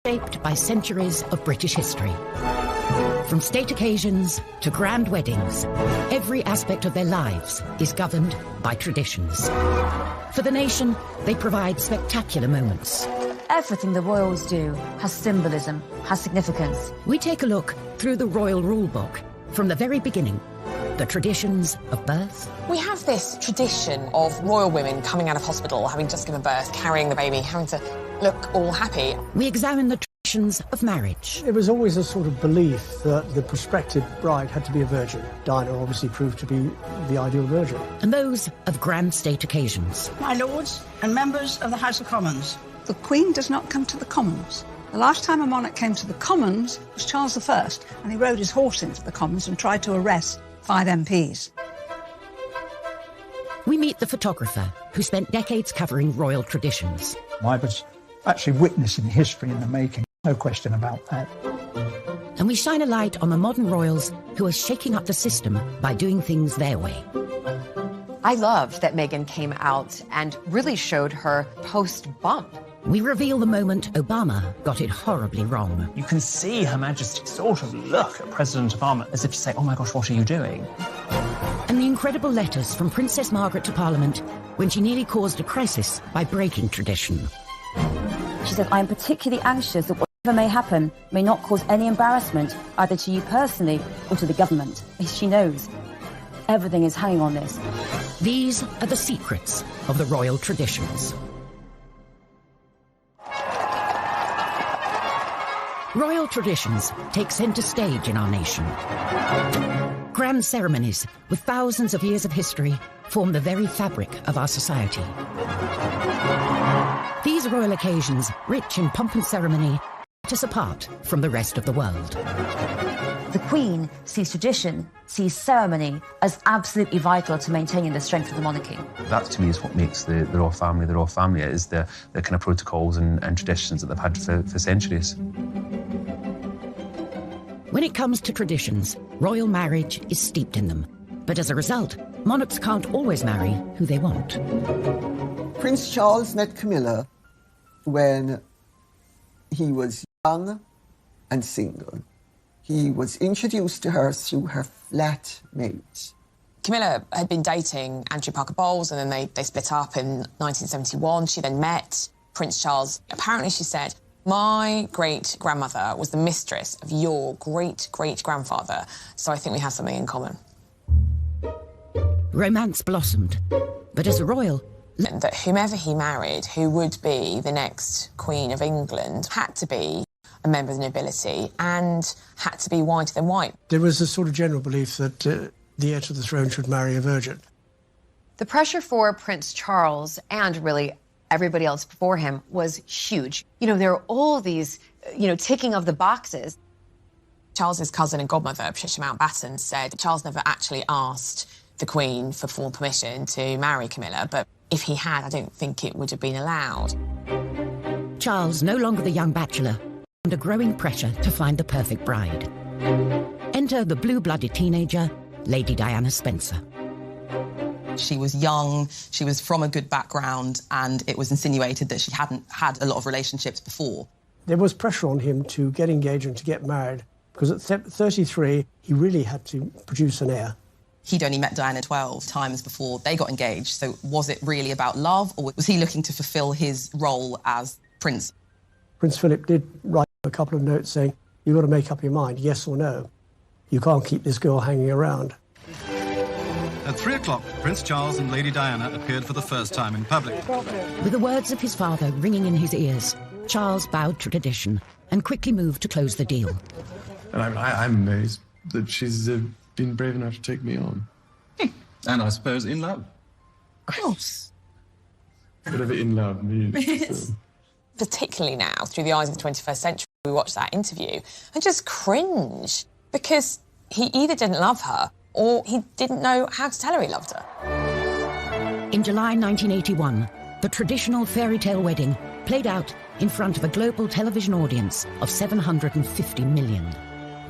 shaped by centuries of British history. From state occasions to grand weddings, every aspect of their lives is governed by traditions. For the nation, they provide spectacular moments. Everything the royals do has symbolism, has significance. We take a look through the royal rule book from the very beginning. The traditions of birth. We have this tradition of royal women coming out of hospital, having just given birth, carrying the baby, having to look all happy. We examine the traditions of marriage. It was always a sort of belief that the prospective bride had to be a virgin. Diana obviously proved to be the ideal virgin. And those of grand state occasions. My lords and members of the House of Commons. The Queen does not come to the Commons. The last time a monarch came to the Commons was Charles I, and he rode his horse into the Commons and tried to arrest 5 MPs. We meet the photographer who spent decades covering royal traditions. I was actually witnessing history in the making, no question about that. And we shine a light on the modern royals who are shaking up the system by doing things their way. I loved that Meghan came out and really showed her post-bump. We reveal the moment Obama got it horribly wrong. You can see Her Majesty sort of look at President Obama as if to say, oh my gosh, what are you doing? And the incredible letters from Princess Margaret to Parliament when she nearly caused a crisis by breaking tradition. She said, I am particularly anxious that whatever may happen may not cause any embarrassment either to you personally or to the government. She knows everything is hanging on this. These are the secrets of the royal traditions. Royal traditions take centre stage in our nation. Grand ceremonies with thousands of years of history form the very fabric of our society. These royal occasions, rich in pomp and ceremony, set us apart from the rest of the world. The Queen sees tradition, sees ceremony as absolutely vital to maintaining the strength of the monarchy. That, to me, is what makes the royal family, is the kind of protocols and traditions that they've had for centuries. When it comes to traditions, royal marriage is steeped in them. But as a result, monarchs can't always marry who they want. Prince Charles met Camilla when he was young and single. He was introduced to her through her flatmate. Camilla had been dating Andrew Parker Bowles, and then they split up in 1971. She then met Prince Charles. Apparently, she said, my great-grandmother was the mistress of your great-great-grandfather, so I think we have something in common. Romance blossomed, but as a royal... That whomever he married, who would be the next Queen of England, had to be a member of the nobility and had to be whiter than white. There was a sort of general belief that the heir to the throne should marry a virgin. The pressure for Prince Charles, and really everybody else before him, was huge. You know, there are all these, ticking of the boxes. Charles's cousin and godmother, Patricia Mountbatten, said Charles never actually asked the Queen for formal permission to marry Camilla, but if he had, I don't think it would have been allowed. Charles, no longer the young bachelor, under growing pressure to find the perfect bride. Enter the blue-blooded teenager, Lady Diana Spencer. She was young, she was from a good background, and it was insinuated that she hadn't had a lot of relationships before. There was pressure on him to get engaged and to get married, because at 33, he really had to produce an heir. He'd only met Diana 12 times before they got engaged, so was it really about love, or was he looking to fulfil his role as prince? Prince Philip did write a couple of notes saying, you've got to make up your mind, yes or no. You can't keep this girl hanging around. At 3 o'clock, Prince Charles and Lady Diana appeared for the first time in public. With the words of his father ringing in his ears, Charles bowed to tradition and quickly moved to close the deal. And I'm amazed that she's been brave enough to take me on. And I suppose in love. Of course. Whatever in love means. Particularly now, through the eyes of the 21st century, we watch that interview and just cringe, because he either didn't love her or he didn't know how to tell her he loved her. In July 1981, the traditional fairy tale wedding played out in front of a global television audience of 750 million.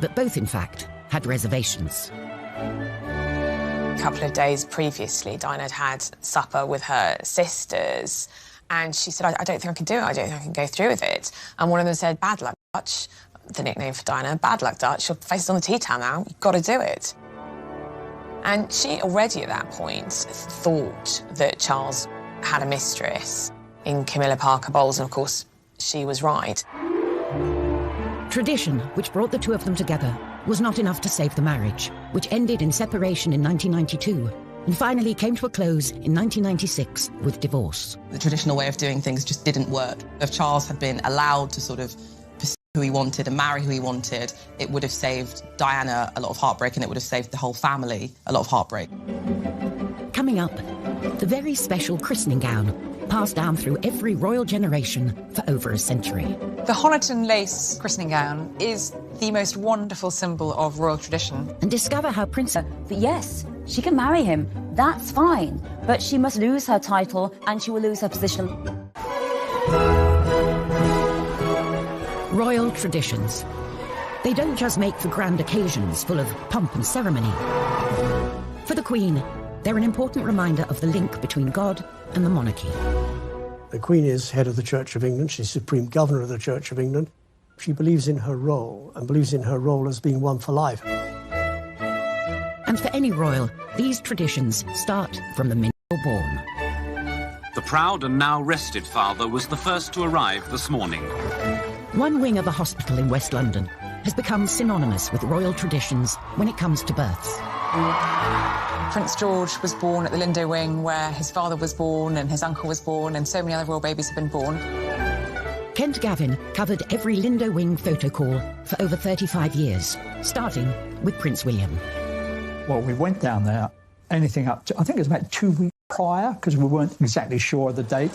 But both, in fact, had reservations. A couple of days previously, Diana had had supper with her sisters, And she said, I don't think I can do it. I don't think I can go through with it. And one of them said, bad luck, Dutch, the nickname for Diana, bad luck, Dutch, your face is on the tea towel now, you've got to do it. And she already at that point thought that Charles had a mistress in Camilla Parker Bowles, and of course, she was right. Tradition, which brought the two of them together, was not enough to save the marriage, which ended in separation in 1992 and finally came to a close in 1996 with divorce. The traditional way of doing things just didn't work. If Charles had been allowed to sort of pursue who he wanted and marry who he wanted, it would have saved Diana a lot of heartbreak, and it would have saved the whole family a lot of heartbreak. Coming up, the very special christening gown, passed down through every royal generation for over a century. The Honiton lace christening gown is the most wonderful symbol of royal tradition. And discover how Princess... But yes, she can marry him, that's fine, but she must lose her title and she will lose her position. Royal traditions. They don't just make for grand occasions full of pomp and ceremony. For the Queen, they're an important reminder of the link between God and the monarchy. The Queen is head of the Church of England. She's Supreme Governor of the Church of England. She believes in her role, and believes in her role as being one for life. And for any royal, these traditions start from the minute you're born. The proud and now rested father was the first to arrive this morning. One wing of a hospital in West London has become synonymous with royal traditions when it comes to births. Prince George was born at the Lindo Wing, where his father was born and his uncle was born, and so many other royal babies have been born. Kent Gavin covered every Lindo Wing photo call for over 35 years, starting with Prince William. Well, we went down there, anything up to, I think it was about 2 weeks prior, because we weren't exactly sure of the date.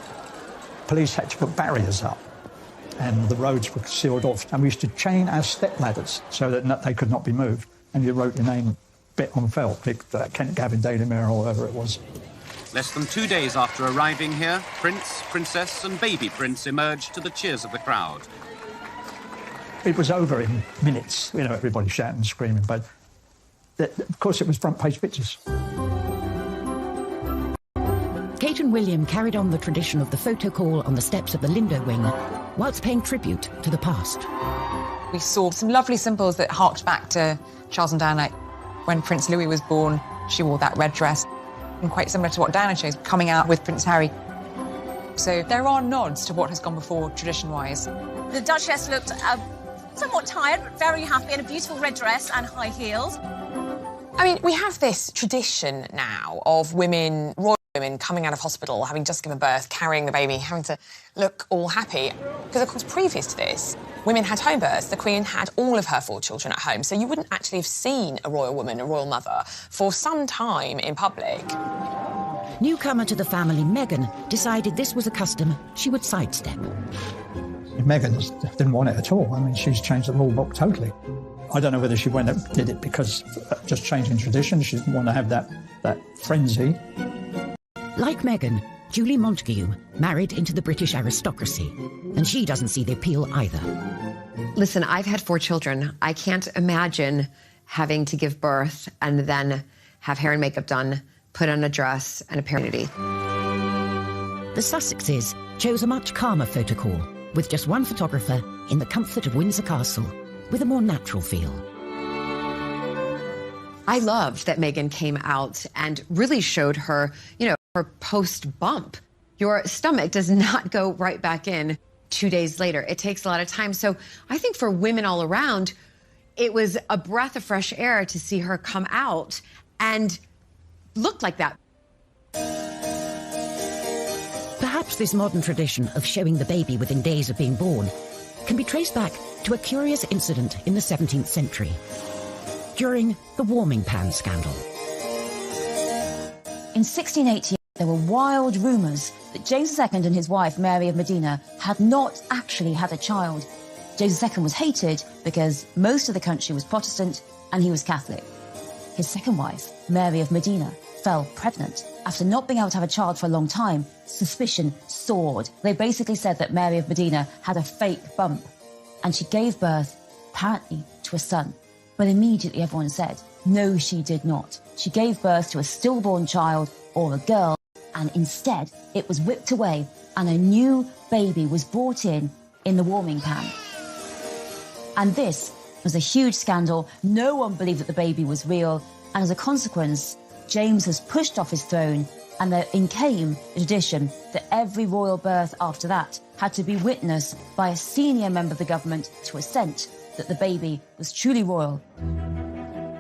Police had to put barriers up, and the roads were sealed off. And we used to chain our step ladders so that they could not be moved. And you wrote your name bit on felt, Kent Gavin, Daily Mirror, or whatever it was. Less than 2 days after arriving here, Prince, Princess and baby Prince emerged to the cheers of the crowd. It was over in minutes, you know, everybody shouting and screaming, but of course it was front page pictures. Kate and William carried on the tradition of the photo call on the steps of the Lindo Wing, whilst paying tribute to the past. We saw some lovely symbols that harked back to Charles and Diana. When Prince Louis was born, she wore that red dress, and quite similar to what Diana chose, coming out with Prince Harry. So there are nods to what has gone before, tradition-wise. The Duchess looked somewhat tired, but very happy in a beautiful red dress and high heels. I mean, we have this tradition now of women, royal women, coming out of hospital, having just given birth, carrying the baby, having to look all happy. Because, of course, previous to this, women had home births. The Queen had all of her 4 children at home, so you wouldn't actually have seen a royal woman, a royal mother, for some time in public. Newcomer to the family, Meghan, decided this was a custom she would sidestep. Meghan didn't want it at all. I mean, she's changed the rule book totally. I don't know whether she went and did it because just changing tradition. She didn't want to have that frenzy. Like Meghan, Julie Montagu married into the British aristocracy, and she doesn't see the appeal either. Listen, I've had 4 children. I can't imagine having to give birth and then have hair and makeup done, put on a dress and a paternity. The Sussexes chose a much calmer photo call, with just one photographer in the comfort of Windsor Castle, with a more natural feel. I loved that Meghan came out and really showed her, you know, her post-bump. Your stomach does not go right back in 2 days later. It takes a lot of time. So I think for women all around, it was a breath of fresh air to see her come out and look like that. Perhaps this modern tradition of showing the baby within days of being born can be traced back to a curious incident in the 17th century, during the warming pan scandal. In 1680, there were wild rumours that James II and his wife, Mary of Modena, had not actually had a child. James II was hated because most of the country was Protestant and he was Catholic. His second wife, Mary of Modena, fell pregnant. After not being able to have a child for a long time, suspicion soared. They basically said that Mary of Modena had a fake bump, and she gave birth, apparently, to a son. But immediately everyone said, no, she did not. She gave birth to a stillborn child, or a girl, and and instead it was whipped away and a new baby was brought in the warming pan. And this was a huge scandal. No one believed that the baby was real, and as a consequence, James was pushed off his throne, and in came the tradition that every royal birth after that had to be witnessed by a senior member of the government to assent that the baby was truly royal.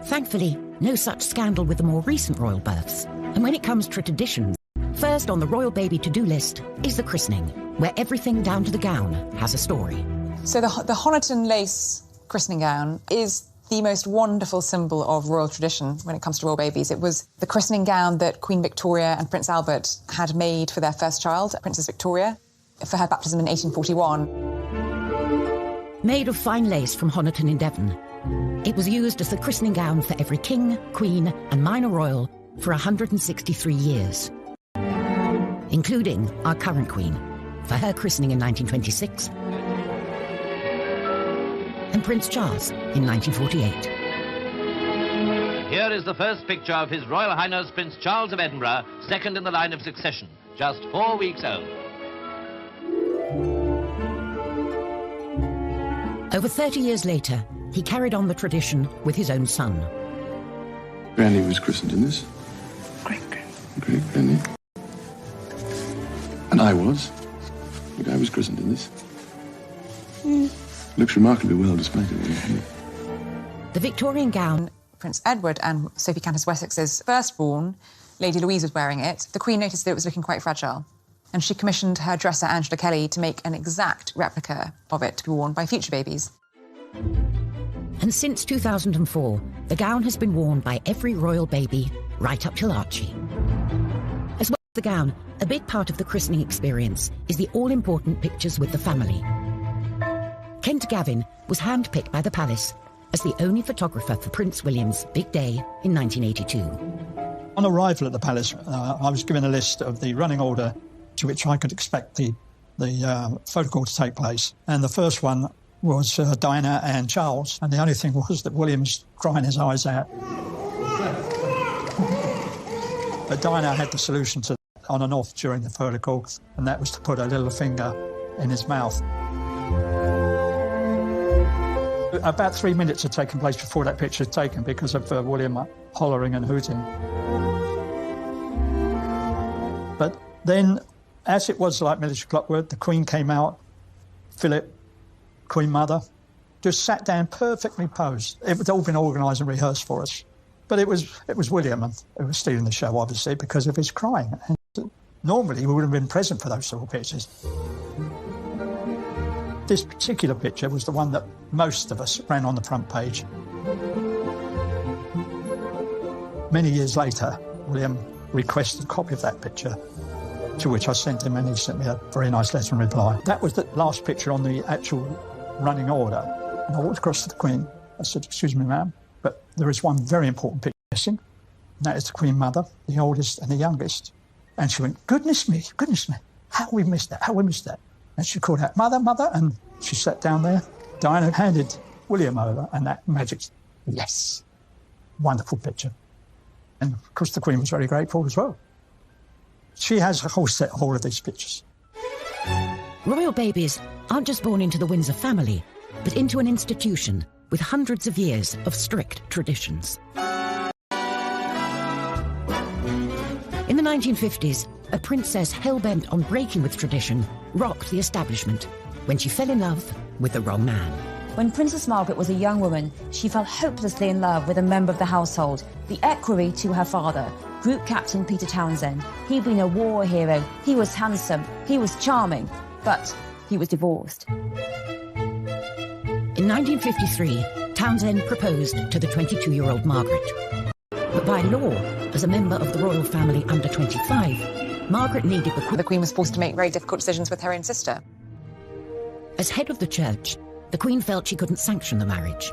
Thankfully, no such scandal with the more recent royal births. And when it comes to traditions, first on the royal baby to-do list is the christening, where everything down to the gown has a story. So the Honiton lace christening gown is the most wonderful symbol of royal tradition when it comes to royal babies. It was the christening gown that Queen Victoria and Prince Albert had made for their first child, Princess Victoria, for her baptism in 1841. Made of fine lace from Honiton in Devon, it was used as the christening gown for every king, queen and minor royal for 163 years, including our current queen, for her christening in 1926, and Prince Charles in 1948. Here is the first picture of His Royal Highness Prince Charles of Edinburgh, second in the line of succession, just 4 weeks old. Over 30 years later, he carried on the tradition with his own son. Granny was christened in this. Great Granny. And I was. Look, I was christened in this. Looks remarkably well displayed. The Victorian gown. Prince Edward and Sophie Countess Wessex's firstborn, Lady Louise, was wearing it. The Queen noticed that it was looking quite fragile, and she commissioned her dresser, Angela Kelly, to make an exact replica of it to be worn by future babies. And since 2004, the gown has been worn by every royal baby, right up till Archie. As well as the gown, a big part of the christening experience is the all-important pictures with the family. Kent Gavin was handpicked by the palace as the only photographer for Prince William's big day in 1982. On arrival at the palace, I was given a list of the running order to which I could expect the photo call to take place. And the first one was Diana and Charles, and the only thing was that William was crying his eyes out. But Diana had the solution to on and off during the photo call, and that was to put her little finger in his mouth. About 3 minutes had taken place before that picture was taken because of William hollering and hooting. But then, as it was like military clockwork, the Queen came out, Philip, Queen Mother, just sat down perfectly posed. It had all been organised and rehearsed for us. But it was William who was stealing the show, obviously, because of his crying. And normally, we would have been present for those sort of pictures. This particular picture was the one that most of us ran on the front page. Many years later, William requested a copy of that picture, to which I sent him, and he sent me a very nice letter in reply. That was the last picture on the actual running order. And I walked across to the Queen. I said, "Excuse me, ma'am, but there is one very important picture missing, and that is the Queen Mother, the oldest and the youngest." And she went, goodness me, how we missed that. And she called out, "Mother, Mother," and she sat down there. Diana handed William over, and that magic, yes, wonderful picture. And of course the Queen was very grateful as well. She has a whole set of all of these pictures. Royal babies aren't just born into the Windsor family, but into an institution with hundreds of years of strict traditions. In the 1950s, a princess hell-bent on breaking with tradition rocked the establishment when she fell in love with the wrong man. When Princess Margaret was a young woman, she fell hopelessly in love with a member of the household, the equerry to her father, Group Captain Peter Townsend. He'd been a war hero, he was handsome, he was charming, but he was divorced. In 1953, Townsend proposed to the 22-year-old Margaret. But by law, as a member of the royal family under 25, Margaret needed the Queen was forced to make very difficult decisions with her own sister. As head of the church, the Queen felt she couldn't sanction the marriage.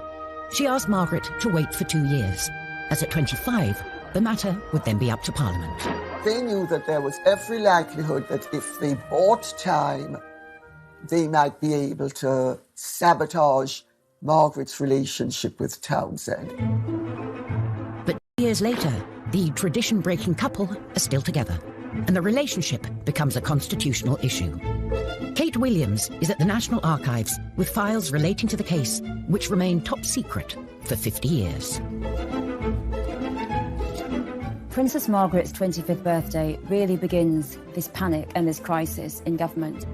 She asked Margaret to wait for 2 years, as at 25, the matter would then be up to Parliament. They knew that there was every likelihood that if they bought time, they might be able to sabotage Margaret's relationship with Townsend. But years later, the tradition-breaking couple are still together. and the relationship becomes a constitutional issue. Kate Williams is at the National Archives with files relating to the case, which remain top secret for 50 years. Princess Margaret's 25th birthday really begins this panic and this crisis in government.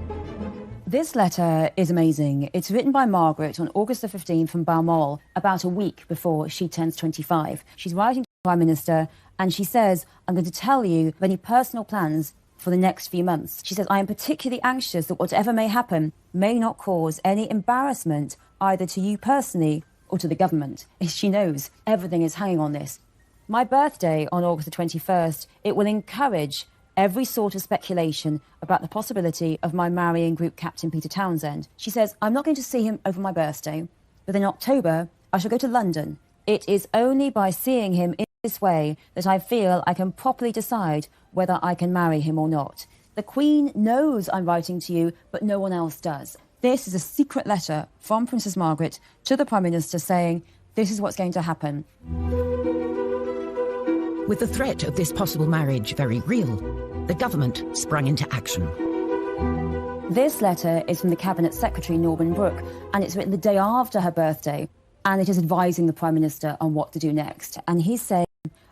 This letter is amazing. It's written by Margaret on August the 15th from Balmoral, about a week before she turns 25. She's writing to the Prime Minister and she says, I'm going to tell you of any personal plans for the next few months. She says, I am particularly anxious that whatever may happen may not cause any embarrassment either to you personally or to the government. She knows everything is hanging on this. My birthday on August the 21st, it will encourage every sort of speculation about the possibility of my marrying Group Captain Peter Townsend. She says, I'm not going to see him over my birthday, but in October, I shall go to London. It is only by seeing him in this way that I feel I can properly decide whether I can marry him or not. The Queen knows I'm writing to you, but no one else does. This is a secret letter from Princess Margaret to the Prime Minister saying, this is what's going to happen. With the threat of this possible marriage very real, the government sprung into action. This letter is from the Cabinet Secretary, Norman Brooke, and it's written the day after her birthday, and it is advising the Prime Minister on what to do next. And he's saying,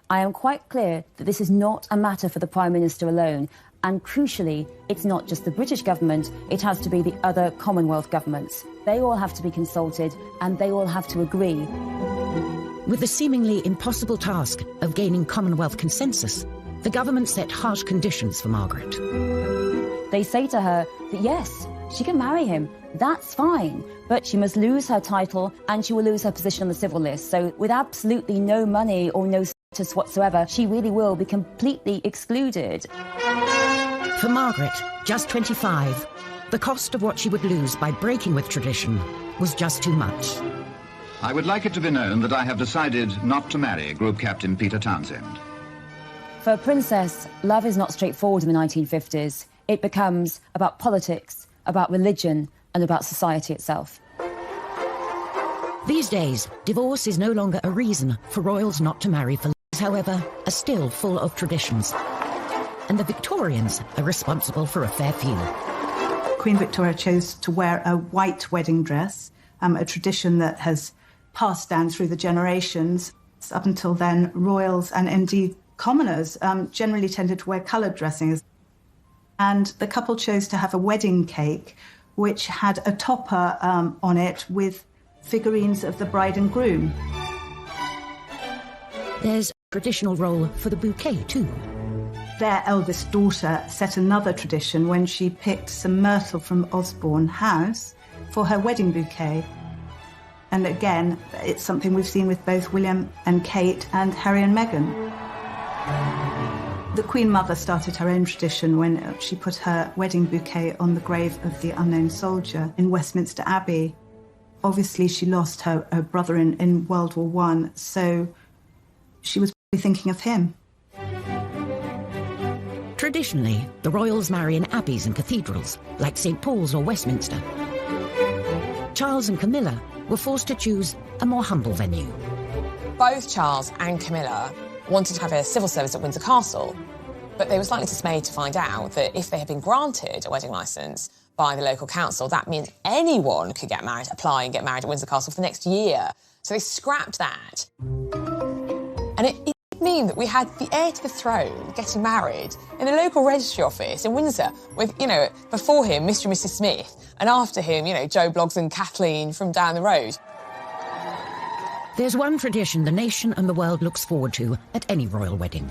I am quite clear that this is not a matter for the Prime Minister alone, and crucially, it's not just the British government, it has to be the other Commonwealth governments. They all have to be consulted, and they all have to agree. With the seemingly impossible task of gaining Commonwealth consensus, the government set harsh conditions for Margaret. They say to her that yes, she can marry him, that's fine, but she must lose her title and she will lose her position on the civil list. So with absolutely no money or no status whatsoever, she really will be completely excluded. For Margaret, just 25, the cost of what she would lose by breaking with tradition was just too much. I would like it to be known that I have decided not to marry Group Captain Peter Townsend. For a princess, love is not straightforward in the 1950s. It becomes about politics, about religion, and about society itself. These days, divorce is no longer a reason for royals not to marry. For however, are still full of traditions. And the Victorians are responsible for a fair few. Queen Victoria chose to wear a white wedding dress, a tradition that has passed down through the generations. Up until then, royals and indeed commoners generally tended to wear coloured dressings. And the couple chose to have a wedding cake which had a topper on it with figurines of the bride and groom. There's a traditional role for the bouquet too. Their eldest daughter set another tradition when she picked some myrtle from Osborne House for her wedding bouquet. And again, it's something we've seen with both William and Kate and Harry and Meghan. The Queen Mother started her own tradition when she put her wedding bouquet on the grave of the unknown soldier in Westminster Abbey. Obviously, she lost her brother in World War I, so she was probably thinking of him. Traditionally, the royals marry in abbeys and cathedrals, like St. Paul's or Westminster. Charles and Camilla were forced to choose a more humble venue. Both Charles and Camilla wanted to have a civil service at Windsor Castle, but they were slightly dismayed to find out that if they had been granted a wedding licence by the local council, that means anyone could get married, apply and get married at Windsor Castle for the next year. So they scrapped that. And it would mean that we had the heir to the throne getting married in the local registry office in Windsor with, before him, Mr. and Mrs. Smith, and after him, Joe Bloggs and Kathleen from down the road. There's one tradition the nation and the world looks forward to at any royal wedding.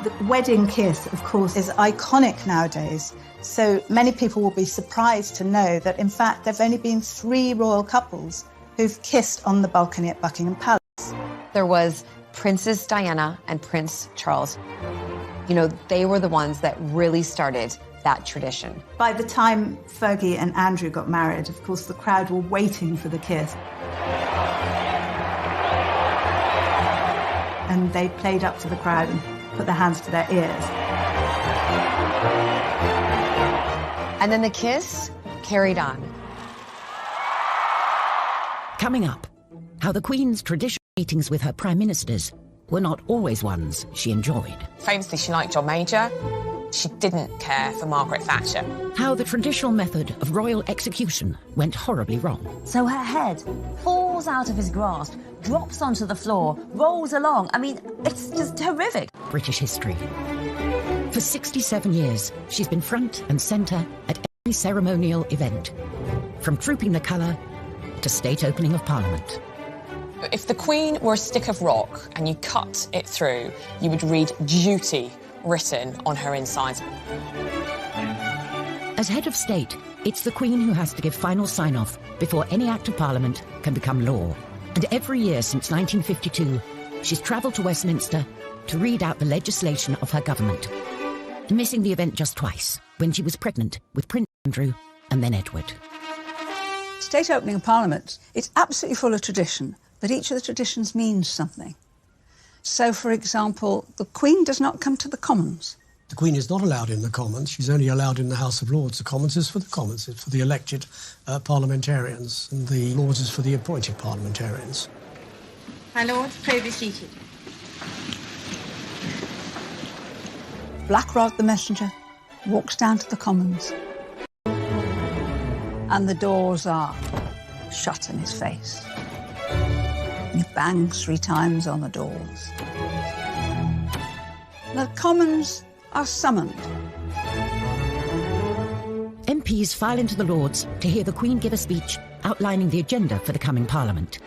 The wedding kiss, of course, is iconic nowadays. So many people will be surprised to know that, in fact, there have only been 3 royal couples who've kissed on the balcony at Buckingham Palace. There was Princess Diana and Prince Charles. They were the ones that really started that tradition. By the time Fergie and Andrew got married, of course, the crowd were waiting for the kiss. And they played up to the crowd and put their hands to their ears. And then the kiss carried on. Coming up, how the Queen's traditional meetings with her prime ministers were not always ones she enjoyed. Famously, she liked John Major. She didn't care for Margaret Thatcher. How the traditional method of royal execution went horribly wrong. So her head falls out of his grasp, drops onto the floor, rolls along. I mean, it's just horrific. British history. For 67 years, she's been front and centre at every ceremonial event, from trooping the colour to state opening of Parliament. If the Queen were a stick of rock and you cut it through, you would read duty written on her insides. As head of state, it's the Queen who has to give final sign-off before any act of Parliament can become law. And every year since 1952, she's travelled to Westminster to read out the legislation of her government, missing the event just twice, when she was pregnant with Prince Andrew and then Edward. State opening of Parliament, it's absolutely full of tradition, but each of the traditions means something. So, for example, the Queen does not come to the Commons. The Queen is not allowed in the Commons. She's only allowed in the House of Lords. The Commons is for the Commons. It's for the elected parliamentarians, and the Lords is for the appointed parliamentarians. My Lord, pray be seated. Black Rod, the messenger, walks down to the Commons. And the doors are shut in his face. He bangs 3 times on the doors. The Commons are summoned. MPs file into the Lords to hear the Queen give a speech outlining the agenda for the coming Parliament.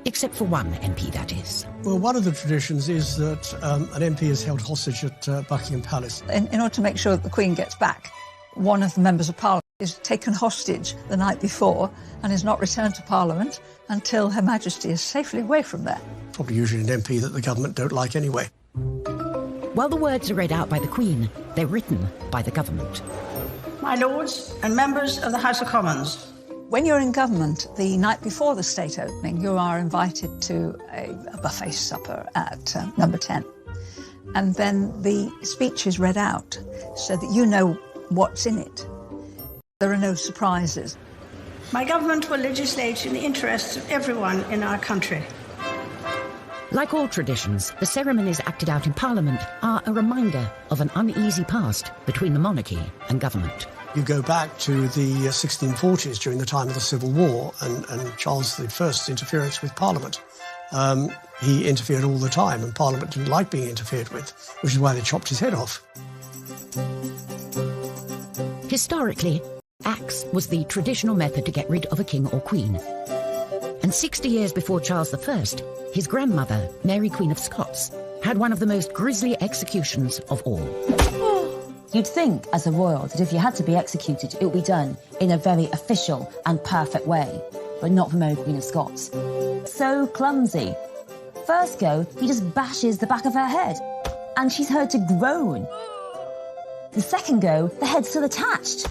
Except for one MP, that is. Well, one of the traditions is that an MP is held hostage at Buckingham Palace. In order to make sure that the Queen gets back, one of the members of Parliament is taken hostage the night before and is not returned to Parliament until Her Majesty is safely away from there. Probably usually an MP that the government don't like anyway. While the words are read out by the Queen, they're written by the government. My Lords and members of the House of Commons. When you're in government, the night before the state opening, you are invited to a buffet supper at number 10. And then the speech is read out so that you know what's in it. There are no surprises. My government will legislate in the interests of everyone in our country. Like all traditions, the ceremonies acted out in Parliament are a reminder of an uneasy past between the monarchy and government. You go back to the 1640s during the time of the Civil War and Charles I's interference with Parliament. He interfered all the time, and Parliament didn't like being interfered with, which is why they chopped his head off. Historically, axe was the traditional method to get rid of a king or queen. And 60 years before Charles I, his grandmother, Mary Queen of Scots, had one of the most grisly executions of all. You'd think, as a royal, that if you had to be executed, it would be done in a very official and perfect way, but not for Mary Queen of Scots. So clumsy. First go, he just bashes the back of her head, and she's heard to groan. The second go, the head's still attached.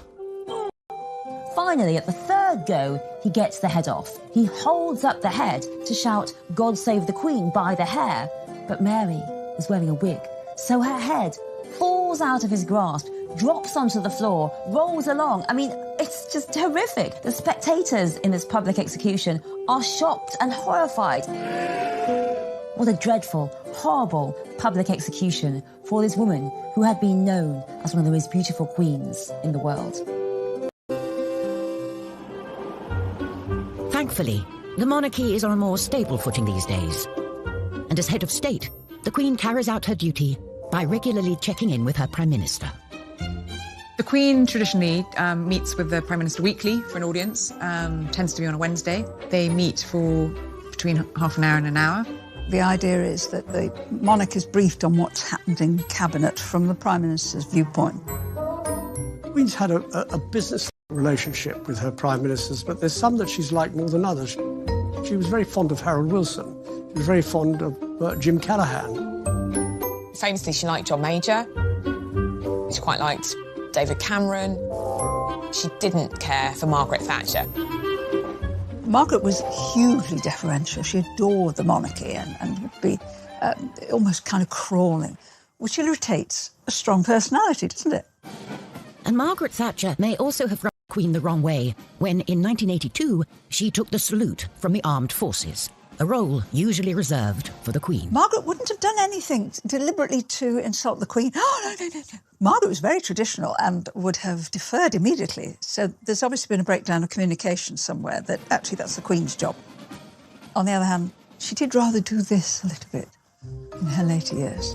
Finally, at the third go, he gets the head off. He holds up the head to shout, "God save the Queen," by the hair. But Mary is wearing a wig, so her head falls out of his grasp, drops onto the floor, rolls along. I mean, it's just horrific. The spectators in this public execution are shocked and horrified. What a dreadful, horrible public execution for this woman who had been known as one of the most beautiful queens in the world. Thankfully, the monarchy is on a more stable footing these days. And as head of state, the Queen carries out her duty by regularly checking in with her Prime Minister. The Queen traditionally meets with the Prime Minister weekly for an audience, tends to be on a Wednesday. They meet for between half an hour and an hour. The idea is that the monarch is briefed on what's happened in Cabinet from the Prime Minister's viewpoint. The Queen's had a business relationship with her Prime Ministers, but there's some that she's liked more than others. She was very fond of Harold Wilson. She was very fond of Jim Callaghan. Famously, she liked John Major. She quite liked David Cameron. She didn't care for Margaret Thatcher. Margaret was hugely deferential. She adored the monarchy and would be almost kind of crawling, which irritates a strong personality, doesn't it? And Margaret Thatcher may also have rubbed the Queen the wrong way when, in 1982, she took the salute from the armed forces, a role usually reserved for the Queen. Margaret wouldn't have done anything deliberately to insult the Queen. Oh, no. Margaret was very traditional and would have deferred immediately. So there's obviously been a breakdown of communication somewhere that actually that's the Queen's job. On the other hand, she did rather do this a little bit in her later years.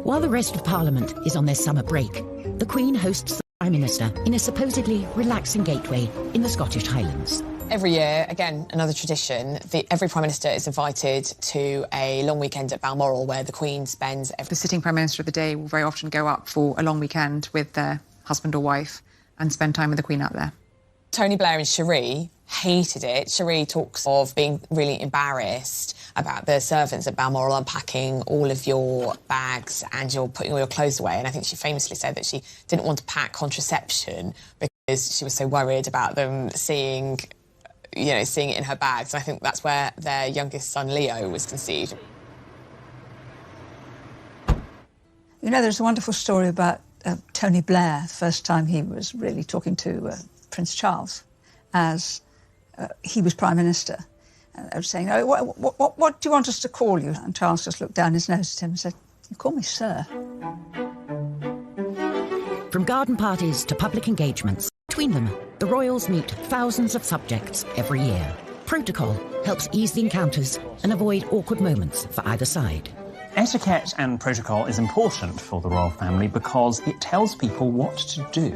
While the rest of Parliament is on their summer break, the Queen hosts the Prime Minister in a supposedly relaxing gateway in the Scottish Highlands. Every year, again, another tradition, every Prime Minister is invited to a long weekend at Balmoral where the Queen spends... The sitting Prime Minister of the day will very often go up for a long weekend with their husband or wife and spend time with the Queen out there. Tony Blair and Cherie hated it. Cherie talks of being really embarrassed about the servants at Balmoral unpacking all of your bags and you're putting all your clothes away. And I think she famously said that she didn't want to pack contraception because she was so worried about them seeing it in her bags. And I think that's where their youngest son, Leo, was conceived. You know, there's a wonderful story about Tony Blair, the first time he was really talking to Prince Charles as he was Prime Minister. And they were saying, oh, what do you want us to call you? And Charles just looked down his nose at him and said, you call me Sir. From garden parties to public engagements, between them, the royals meet thousands of subjects every year. Protocol helps ease the encounters and avoid awkward moments for either side. Etiquette and protocol is important for the royal family because it tells people what to do.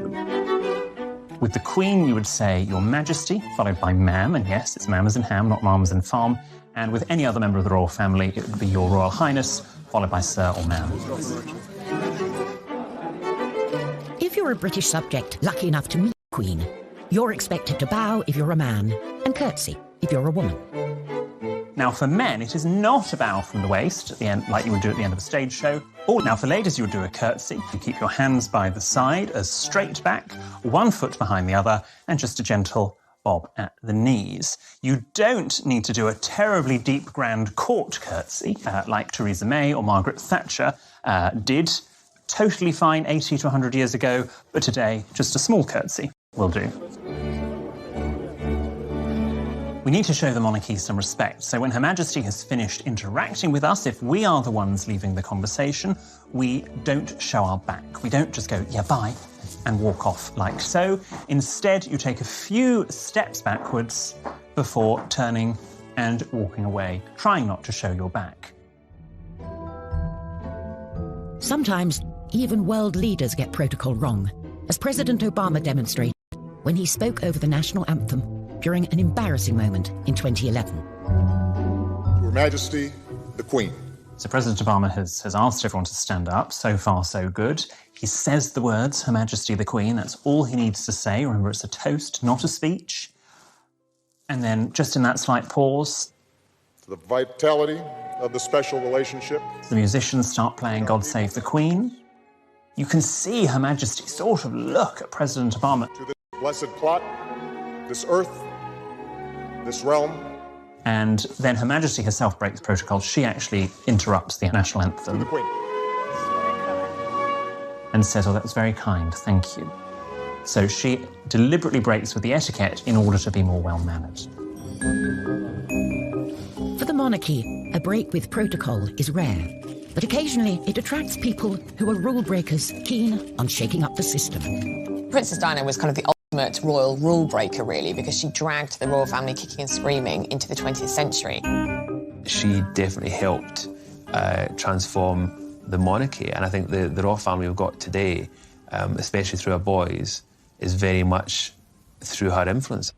With the Queen, you would say Your Majesty, followed by Ma'am, and yes, it's Ma'am as in ham, not Ma'am as in farm. And with any other member of the royal family, it would be Your Royal Highness, followed by Sir or Ma'am. If you're a British subject lucky enough to meet the Queen, you're expected to bow if you're a man and curtsy if you're a woman. Now, for men, it is not a bow from the waist at the end, like you would do at the end of a stage show. Or now, for ladies, you would do a curtsy. You keep your hands by the side, as straight back, one foot behind the other, and just a gentle bob at the knees. You don't need to do a terribly deep, grand court curtsy, like Theresa May or Margaret Thatcher did. Totally fine 80 to 100 years ago, but today, just a small curtsy will do. We need to show the monarchy some respect. So when Her Majesty has finished interacting with us, if we are the ones leaving the conversation, we don't show our back. We don't just go, yeah, bye, and walk off like so. Instead, you take a few steps backwards before turning and walking away, trying not to show your back. Sometimes, even world leaders get protocol wrong, as President Obama demonstrated when he spoke over the national anthem during an embarrassing moment in 2011. Your Majesty, the Queen. So President Obama has asked everyone to stand up. So far, so good. He says the words, Her Majesty the Queen. That's all he needs to say. Remember, it's a toast, not a speech. And then, just in that slight pause, For the vitality of the special relationship. The musicians start playing God Save the Queen. You can see Her Majesty sort of look at President Obama. To this blessed plot, this earth, this realm. And then Her Majesty herself breaks protocol. She actually interrupts the national anthem. The Queen. And says, oh, that was very kind, thank you. So she deliberately breaks with the etiquette in order to be more well-mannered. For the monarchy, a break with protocol is rare, but occasionally it attracts people who are rule breakers keen on shaking up the system. Princess Diana was kind of the ultimate royal rule breaker, really, because she dragged the royal family kicking and screaming into the 20th century. She definitely helped transform the monarchy, and I think the royal family we've got today, especially through our boys, is very much through her influence.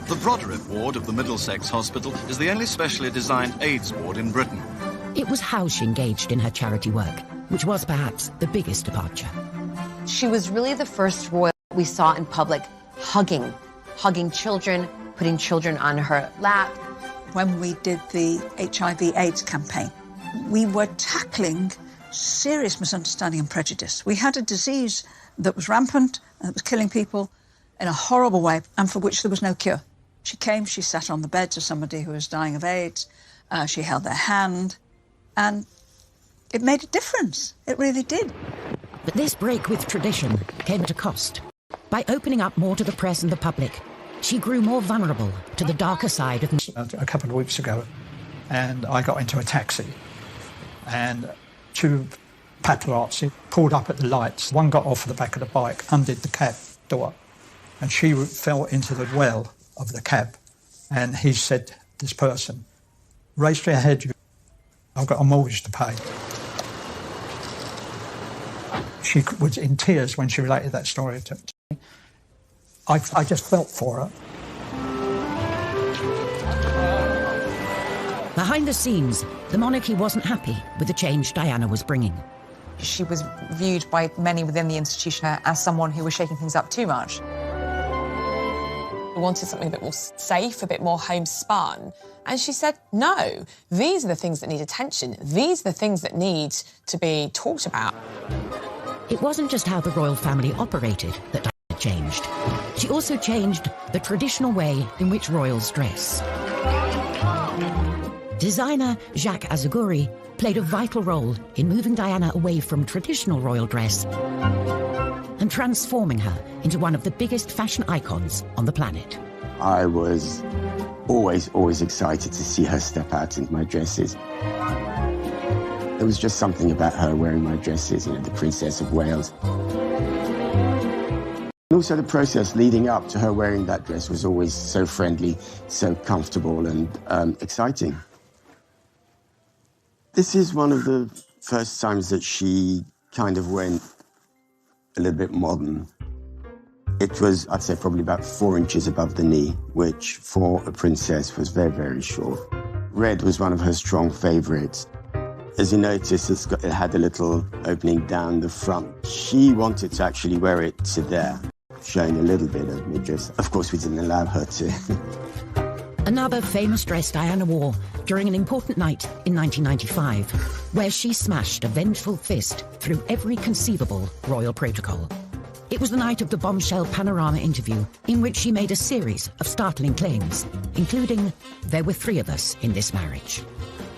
The Broderick ward of the Middlesex Hospital is the only specially designed AIDS ward in Britain. It was how she engaged in her charity work, which was perhaps the biggest departure. She was really the first royal we saw in public hugging children, putting children on her lap. When we did the HIV/AIDS campaign, we were tackling serious misunderstanding and prejudice. We had a disease that was rampant and that was killing people in a horrible way and for which there was no cure. She came, she sat on the bed of somebody who was dying of AIDS, she held their hand, and it made a difference. It really did. But this break with tradition came at a cost. By opening up more to the press and the public, she grew more vulnerable to the darker side of... A couple of weeks ago, and I got into a taxi, and two paparazzi pulled up at the lights. One got off the back of the bike, undid the cab door, and she fell into the well of the cab. And he said, this person, raise your head, I've got a mortgage to pay. She was in tears when she related that story to me. I just felt for her. Behind the scenes, the monarchy wasn't happy with the change Diana was bringing. She was viewed by many within the institution as someone who was shaking things up too much. We wanted something a bit more safe, a bit more homespun. And she said, no, these are the things that need attention. These are the things that need to be talked about. It wasn't just how the royal family operated that Diana changed. She also changed the traditional way in which royals dress. Designer Jacques Azuguri played a vital role in moving Diana away from traditional royal dress and transforming her into one of the biggest fashion icons on the planet. I was always excited to see her step out in my dresses. There was just something about her wearing my dresses, you know, the Princess of Wales. And also the process leading up to her wearing that dress was always so friendly, so comfortable and exciting. This is one of the first times that she kind of went a little bit modern. It was, I'd say, probably about 4 inches above the knee, which for a princess was very, very short. Red was one of her strong favorites. As you notice, it had a little opening down the front. She wanted to actually wear it to there, showing a little bit of midriff. Of course, we didn't allow her to. Another famous dress Diana wore during an important night in 1995, where she smashed a vengeful fist through every conceivable royal protocol. It was the night of the bombshell Panorama interview, in which she made a series of startling claims, including, there were 3 of us in this marriage.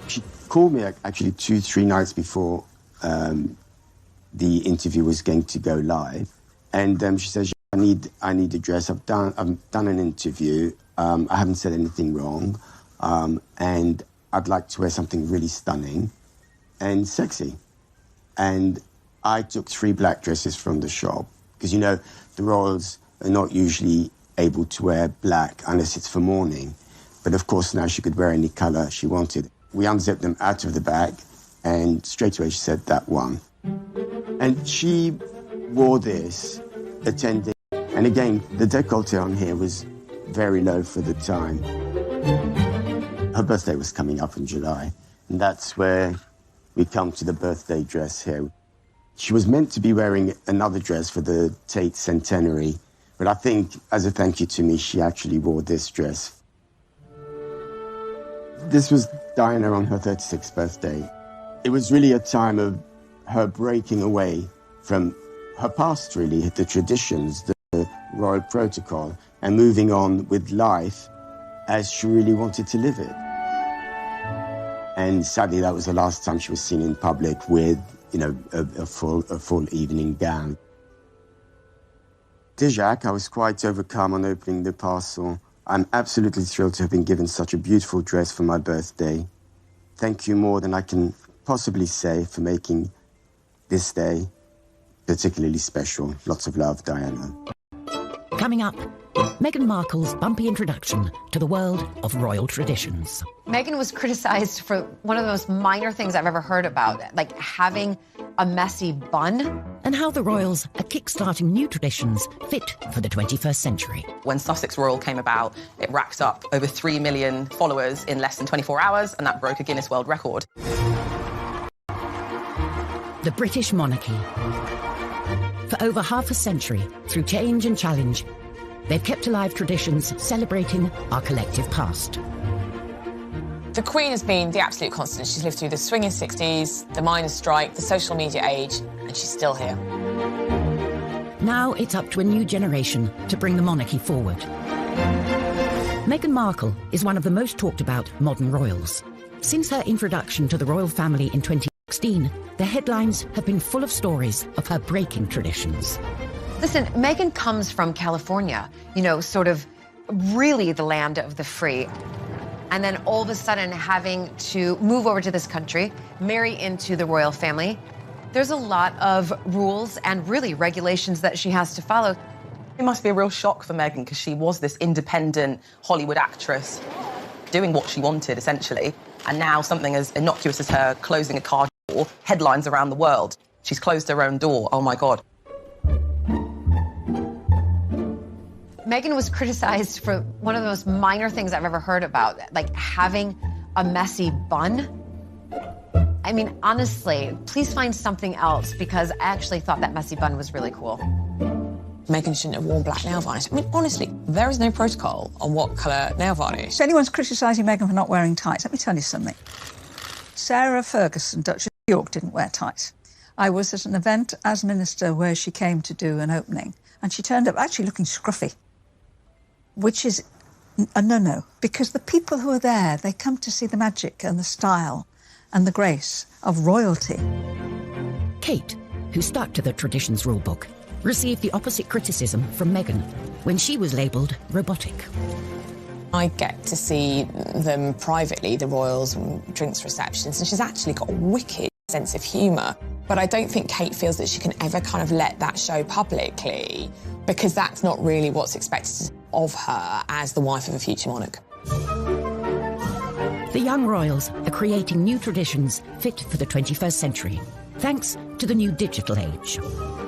She called me actually 2-3 nights before the interview was going to go live, and she says, I need a dress. I've done an interview. I haven't said anything wrong, and I'd like to wear something really stunning and sexy. And I took 3 black dresses from the shop, because, you know, the royals are not usually able to wear black unless it's for mourning. But of course now she could wear any colour she wanted. We unzipped them out of the bag, and straight away she said, that one. And she wore this, attending, and again, the décolleté on here was very low for the time. Her birthday was coming up in July, and that's where we come to the birthday dress here. She was meant to be wearing another dress for the Tate centenary, but I think as a thank you to me, she actually wore this dress. This was Diana on her 36th birthday. It was really a time of her breaking away from her past, really, the traditions, the royal protocol, and moving on with life as she really wanted to live it. And sadly, that was the last time she was seen in public with, you know, a full evening gown. Dear Jacques, I was quite overcome on opening the parcel. I'm absolutely thrilled to have been given such a beautiful dress for my birthday. Thank you more than I can possibly say for making this day particularly special. Lots of love, Diana. Coming up, Meghan Markle's bumpy introduction to the world of royal traditions. Meghan was criticized for one of the most minor things I've ever heard about, like having a messy bun. And how the royals are kickstarting new traditions fit for the 21st century. When Sussex Royal came about, it racked up over 3 million followers in less than 24 hours, and that broke a Guinness World Record. The British monarchy. For over half a century, through change and challenge, they've kept alive traditions celebrating our collective past. The Queen has been the absolute constant. She's lived through the swinging 60s, the miners' strike, the social media age, and she's still here. Now it's up to a new generation to bring the monarchy forward. Meghan Markle is one of the most talked about modern royals. Since her introduction to the royal family in 2016, the headlines have been full of stories of her breaking traditions. Listen, Meghan comes from California, you know, sort of really the land of the free. And then all of a sudden having to move over to this country, marry into the royal family. There's a lot of rules and really regulations that she has to follow. It must be a real shock for Meghan because she was this independent Hollywood actress doing what she wanted, essentially. And now something as innocuous as her closing a car door, headlines around the world. She's closed her own door. Oh, my God. Meghan was criticized for one of the most minor things I've ever heard about, like having a messy bun. I mean, honestly, please find something else because I actually thought that messy bun was really cool. Meghan shouldn't have worn black nail varnish. I mean, honestly, there is no protocol on what colour nail varnish. So anyone's criticising Meghan for not wearing tights, let me tell you something. Sarah Ferguson, Duchess of York, didn't wear tights. I was at an event as minister where she came to do an opening, and she turned up actually looking scruffy, which is a no-no, because the people who are there, they come to see the magic and the style and the grace of royalty. Kate, who stuck to the traditions rulebook, received the opposite criticism from Meghan when she was labelled robotic. I get to see them privately, the royals, and drinks receptions, and she's actually got a wicked sense of humour. But I don't think Kate feels that she can ever kind of let that show publicly, because that's not really what's expected of her as the wife of a future monarch. The young royals are creating new traditions fit for the 21st century, thanks to the new digital age.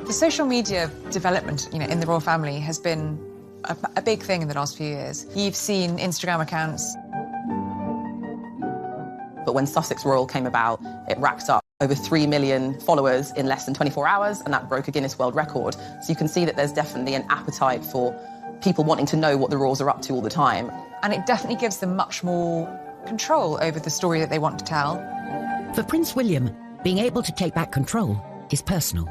The social media development, in the royal family has been a big thing in the last few years. You've seen Instagram accounts. But when Sussex Royal came about, it racked up over 3 million followers in less than 24 hours, and that broke a Guinness World Record. So you can see that there's definitely an appetite for people wanting to know what the royals are up to all the time. And it definitely gives them much more control over the story that they want to tell. For Prince William, being able to take back control is personal.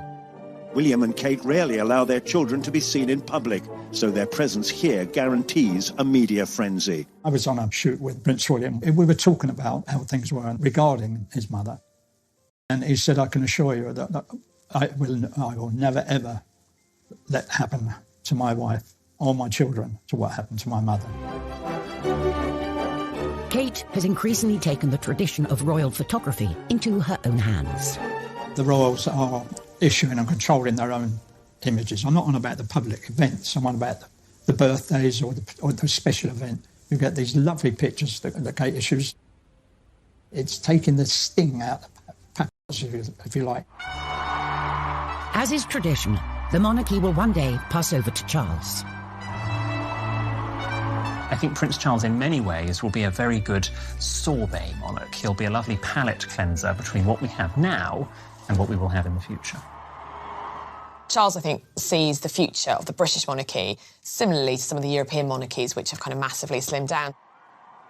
William and Kate rarely allow their children to be seen in public, so their presence here guarantees a media frenzy. I was on a shoot with Prince William. We were talking about how things were regarding his mother. And he said, I can assure you that I will never, ever let happen to my wife or my children to what happened to my mother. Kate has increasingly taken the tradition of royal photography into her own hands. The royals are issuing and controlling their own images. I'm not on about the public events. I'm on about the birthdays or the special event. You get these lovely pictures that Kate issues. It's taking the sting out of paparazzi, if you like. As is tradition, the monarchy will one day pass over to Charles. I think Prince Charles, in many ways, will be a very good sorbet monarch. He'll be a lovely palate cleanser between what we have now and what we will have in the future. Charles, I think, sees the future of the British monarchy similarly to some of the European monarchies, which have kind of massively slimmed down.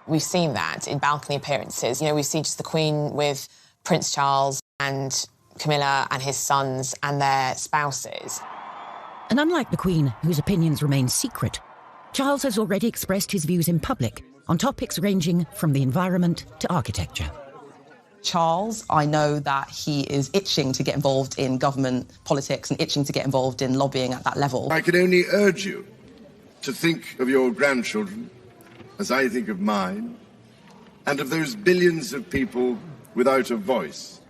We've seen that in balcony appearances. We've seen just the Queen with Prince Charles and Camilla and his sons and their spouses. And unlike the Queen, whose opinions remain secret, Charles has already expressed his views in public on topics ranging from the environment to architecture. Charles, I know that he is itching to get involved in government politics and itching to get involved in lobbying at that level. I can only urge you to think of your grandchildren as I think of mine, and of those billions of people without a voice.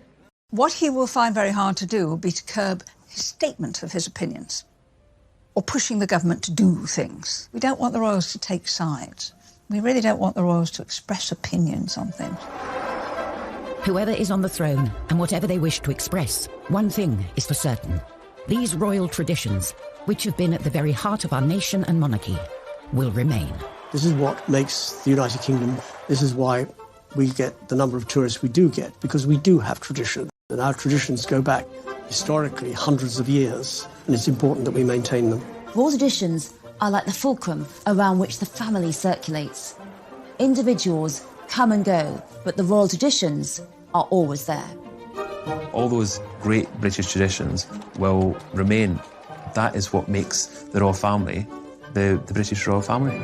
What he will find very hard to do will be to curb his statement of his opinions or pushing the government to do things. We don't want the royals to take sides. We really don't want the royals to express opinions on things. Whoever is on the throne and whatever they wish to express, one thing is for certain. These royal traditions, which have been at the very heart of our nation and monarchy, will remain. This is what makes the United Kingdom, this is why we get the number of tourists we do get, because we do have tradition. And our traditions go back historically hundreds of years, and it's important that we maintain them. Royal traditions are like the fulcrum around which the family circulates. Individuals come and go, but the royal traditions are always there. All those great British traditions will remain. That is what makes the royal family the British royal family.